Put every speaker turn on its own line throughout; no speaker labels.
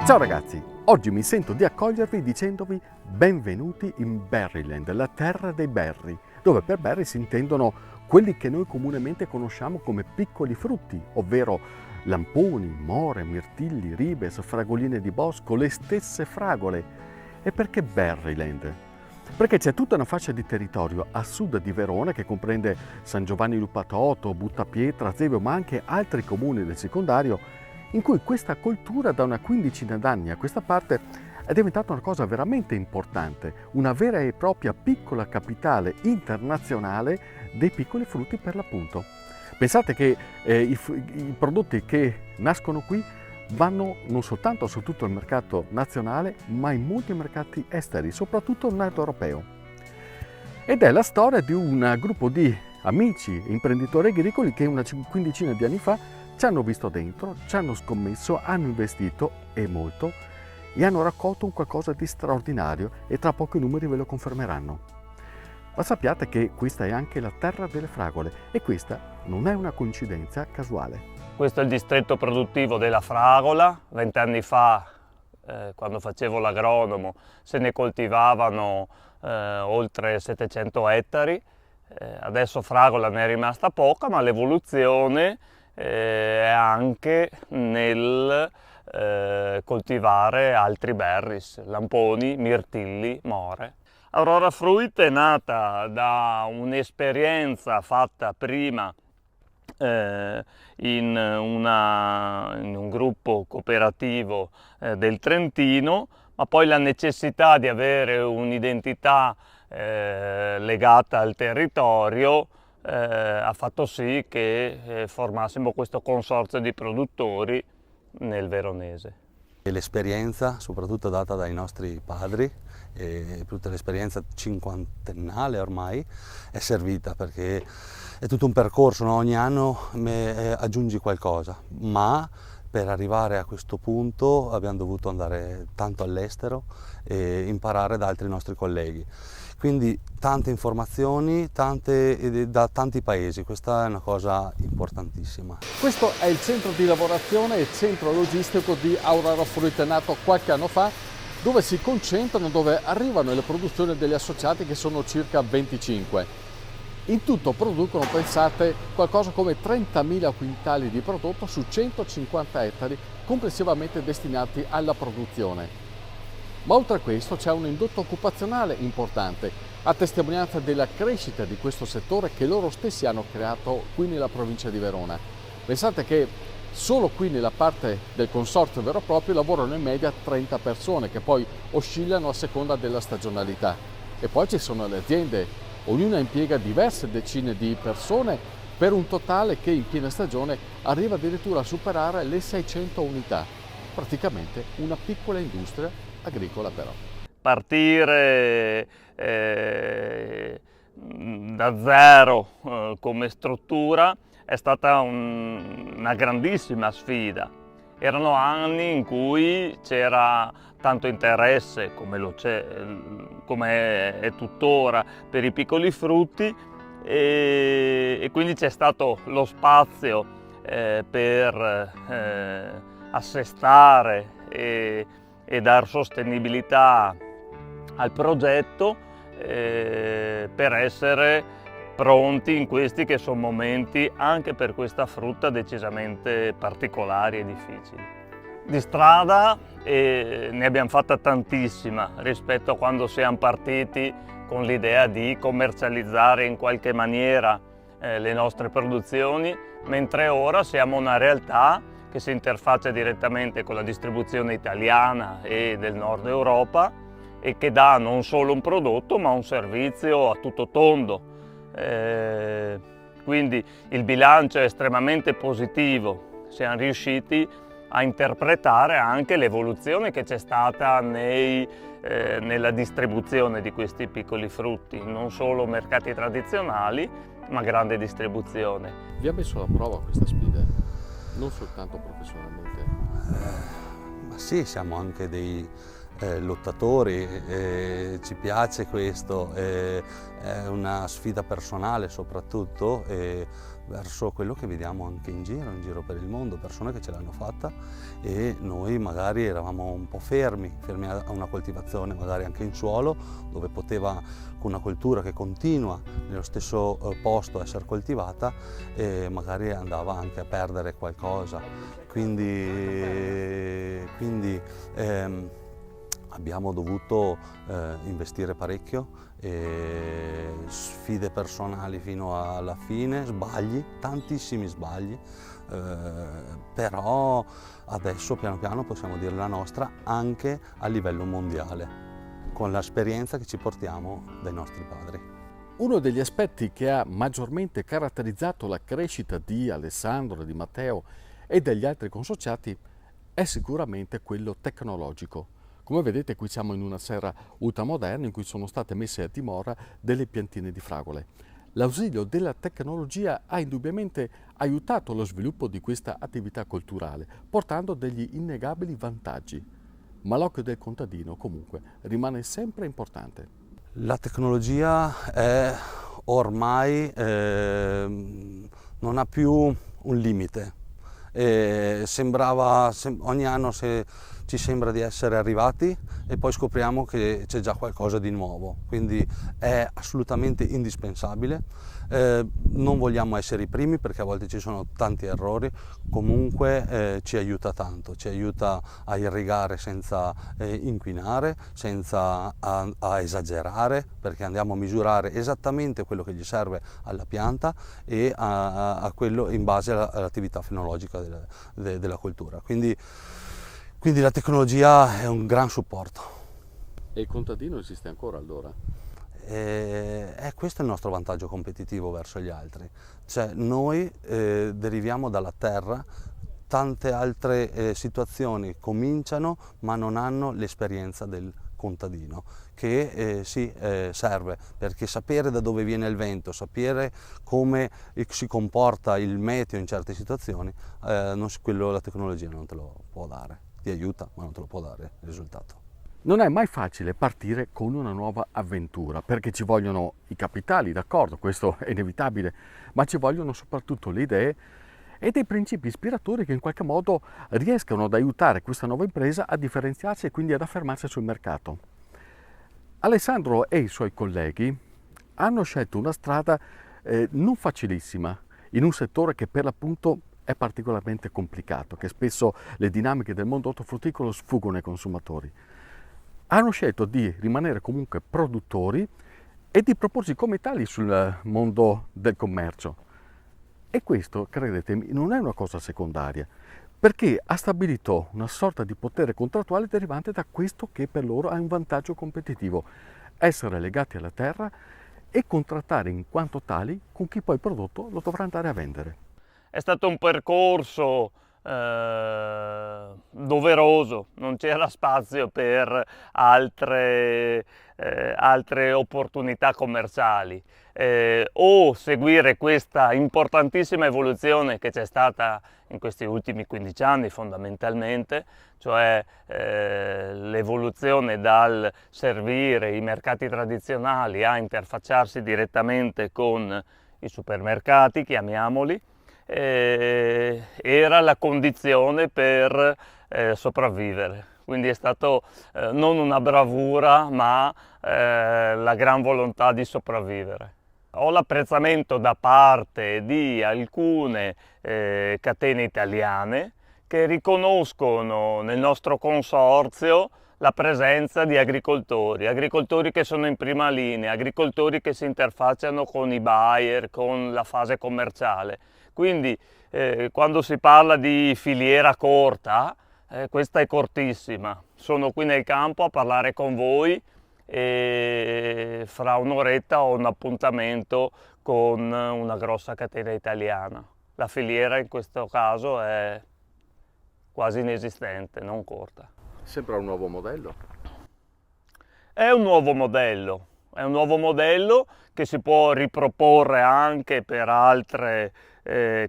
Ciao ragazzi, oggi mi sento di accogliervi dicendovi benvenuti in Berryland, la terra dei berry, dove per berry si intendono quelli che noi comunemente conosciamo come piccoli frutti, ovvero lamponi, more, mirtilli, ribes, fragoline di bosco, le stesse fragole. E perché Berryland? Perché c'è tutta una fascia di territorio a sud di Verona che comprende San Giovanni Lupatoto, Buttapietra, Zevio, ma anche altri comuni del circondario, in cui questa cultura da una quindicina d'anni a questa parte è diventata una cosa veramente importante, una vera e propria piccola capitale internazionale dei piccoli frutti per l'appunto. Pensate che i prodotti che nascono qui vanno non soltanto su tutto il mercato nazionale, ma in molti mercati esteri, soprattutto nord europeo. Ed è la storia di un gruppo di amici, imprenditori agricoli che una quindicina di anni fa ci hanno visto dentro, ci hanno scommesso, hanno investito e molto e hanno raccolto un qualcosa di straordinario e tra poco i numeri ve lo confermeranno. Ma sappiate che questa è anche la terra delle fragole e questa non è una coincidenza casuale.
Questo è il distretto produttivo della fragola. 20 anni fa, quando facevo l'agronomo, se ne coltivavano oltre 700 ettari. Adesso fragola ne è rimasta poca, ma l'evoluzione è anche nel coltivare altri berries, lamponi, mirtilli, more. Aurora Fruit è nata da un'esperienza fatta prima in un gruppo cooperativo del Trentino, ma poi la necessità di avere un'identità legata al territorio ha fatto sì che formassimo questo consorzio di produttori nel veronese.
L'esperienza, soprattutto data dai nostri padri, e tutta l'esperienza cinquantennale ormai, è servita perché è tutto un percorso, no? Ogni anno aggiungi qualcosa, ma per arrivare a questo punto abbiamo dovuto andare tanto all'estero e imparare da altri nostri colleghi. Quindi tante informazioni, da tanti paesi, questa è una cosa importantissima.
Questo è il centro di lavorazione e centro logistico di Aurora Fruit, nato qualche anno fa, dove si concentrano, dove arrivano le produzioni degli associati, che sono circa 25. In tutto producono, pensate, qualcosa come 30.000 quintali di prodotto su 150 ettari complessivamente destinati alla produzione. Ma oltre a questo c'è un indotto occupazionale importante, a testimonianza della crescita di questo settore che loro stessi hanno creato qui nella provincia di Verona. Pensate che solo qui nella parte del consorzio vero e proprio lavorano in media 30 persone, che poi oscillano a seconda della stagionalità. E poi ci sono le aziende, ognuna impiega diverse decine di persone per un totale che in piena stagione arriva addirittura a superare le 600 unità. Praticamente una piccola industria agricola però.
Partire da zero come struttura è stata una grandissima sfida. Erano anni in cui c'era tanto interesse, come lo c'è, come è tuttora, per i piccoli frutti e quindi c'è stato lo spazio per assestare e dar sostenibilità al progetto per essere pronti in questi che sono momenti anche per questa frutta decisamente particolari e difficili. Di strada ne abbiamo fatta tantissima rispetto a quando siamo partiti con l'idea di commercializzare in qualche maniera le nostre produzioni, mentre ora siamo una realtà che si interfaccia direttamente con la distribuzione italiana e del nord Europa e che dà non solo un prodotto ma un servizio a tutto tondo. Quindi il bilancio è estremamente positivo, siamo riusciti a interpretare anche l'evoluzione che c'è stata nella distribuzione di questi piccoli frutti, non solo mercati tradizionali ma grande distribuzione.
Vi ha messo alla prova questa sfida? Non soltanto professionalmente?
Ma sì, siamo anche lottatori, ci piace questo, è una sfida personale soprattutto verso quello che vediamo anche in giro per il mondo, persone che ce l'hanno fatta e noi magari eravamo un po' fermi a una coltivazione magari anche in suolo, dove poteva, con una coltura che continua nello stesso posto a essere coltivata, magari andava anche a perdere qualcosa. Quindi abbiamo dovuto investire parecchio, sfide personali fino alla fine, sbagli, tantissimi sbagli, però adesso piano piano possiamo dire la nostra anche a livello mondiale, con l'esperienza che ci portiamo dai nostri padri.
Uno degli aspetti che ha maggiormente caratterizzato la crescita di Alessandro, di Matteo e degli altri consociati è sicuramente quello tecnologico. Come vedete, qui siamo in una serra ultramoderna in cui sono state messe a dimora delle piantine di fragole. L'ausilio della tecnologia ha indubbiamente aiutato lo sviluppo di questa attività culturale, portando degli innegabili vantaggi. Ma l'occhio del contadino comunque rimane sempre importante.
La tecnologia è ormai non ha più un limite. Ogni anno ci sembra di essere arrivati e poi scopriamo che c'è già qualcosa di nuovo, quindi è assolutamente indispensabile. Non vogliamo essere i primi perché a volte ci sono tanti errori, comunque ci aiuta tanto, ci aiuta a irrigare senza inquinare, senza a esagerare, perché andiamo a misurare esattamente quello che gli serve alla pianta e a quello in base all'attività fenologica della coltura. Quindi la tecnologia è un gran supporto.
E il contadino esiste ancora allora?
Questo è il nostro vantaggio competitivo verso gli altri, cioè noi deriviamo dalla terra, tante altre situazioni cominciano ma non hanno l'esperienza del contadino, che serve, perché sapere da dove viene il vento, sapere come si comporta il meteo in certe situazioni, quello la tecnologia non te lo può dare, ti aiuta ma non te lo può dare il risultato.
Non è mai facile partire con una nuova avventura, perché ci vogliono i capitali, d'accordo, questo è inevitabile, ma ci vogliono soprattutto le idee e dei principi ispiratori che in qualche modo riescano ad aiutare questa nuova impresa a differenziarsi e quindi ad affermarsi sul mercato. Alessandro e i suoi colleghi hanno scelto una strada non facilissima, in un settore che per l'appunto è particolarmente complicato, che spesso le dinamiche del mondo ortofrutticolo sfuggono ai consumatori. Hanno scelto di rimanere comunque produttori e di proporsi come tali sul mondo del commercio. E questo, credetemi, non è una cosa secondaria, perché ha stabilito una sorta di potere contrattuale derivante da questo che per loro è un vantaggio competitivo, essere legati alla terra e contrattare in quanto tali con chi poi il prodotto lo dovrà andare a vendere.
È stato un percorso doveroso, non c'era spazio per altre opportunità commerciali, o seguire questa importantissima evoluzione che c'è stata in questi ultimi 15 anni fondamentalmente, cioè l'evoluzione dal servire i mercati tradizionali a interfacciarsi direttamente con i supermercati, chiamiamoli. Era la condizione per sopravvivere, quindi è stato non una bravura ma la gran volontà di sopravvivere. Ho l'apprezzamento da parte di alcune catene italiane che riconoscono nel nostro consorzio la presenza di agricoltori che sono in prima linea, agricoltori che si interfacciano con i buyer, con la fase commerciale. Quindi quando si parla di filiera corta, questa è cortissima. Sono qui nel campo a parlare con voi e fra un'oretta ho un appuntamento con una grossa catena italiana. La filiera in questo caso è quasi inesistente, non corta.
Sembra un nuovo modello.
È un nuovo modello che si può riproporre anche per altre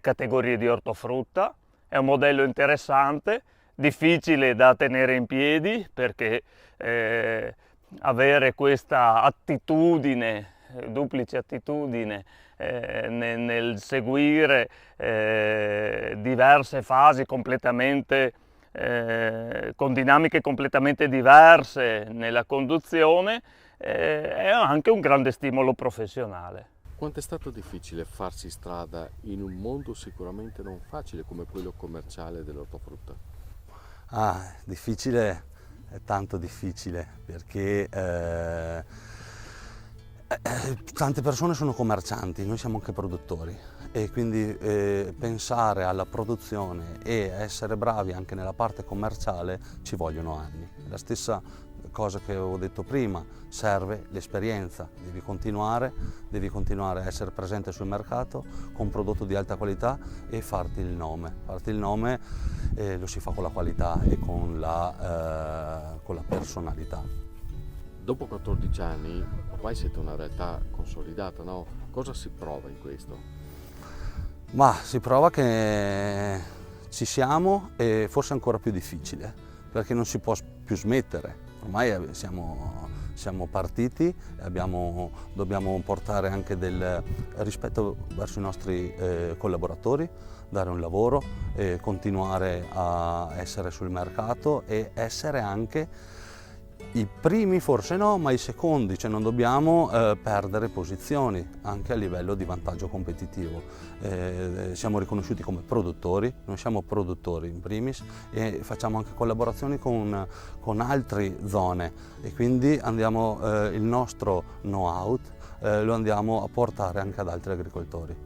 categorie di ortofrutta. È un modello interessante, difficile da tenere in piedi, perché avere questa attitudine, duplice attitudine, nel seguire diverse fasi completamente con dinamiche completamente diverse nella conduzione, è anche un grande stimolo professionale.
Quanto è stato difficile farsi strada in un mondo sicuramente non facile come quello commerciale dell'ortofrutta?
Difficile, è tanto difficile, perché tante persone sono commercianti, noi siamo anche produttori, e quindi pensare alla produzione e essere bravi anche nella parte commerciale ci vogliono anni. La stessa cosa che avevo detto prima, serve l'esperienza, devi continuare a essere presente sul mercato con un prodotto di alta qualità e farti il nome. Farti il nome lo si fa con la qualità e con la personalità.
Dopo 14 anni ormai siete una realtà consolidata, no? Cosa si prova in questo?
Ma si prova che ci siamo, e forse è ancora più difficile, perché non si può più smettere. Ormai siamo partiti, dobbiamo portare anche del rispetto verso i nostri collaboratori, dare un lavoro, continuare a essere sul mercato e essere anche i primi, forse no, ma i secondi, cioè non dobbiamo perdere posizioni anche a livello di vantaggio competitivo. Siamo riconosciuti come produttori, non siamo produttori in primis, e facciamo anche collaborazioni con altre zone, e quindi il nostro know-how lo andiamo a portare anche ad altri agricoltori.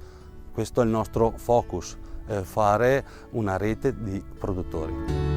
Questo è il nostro focus, fare una rete di produttori.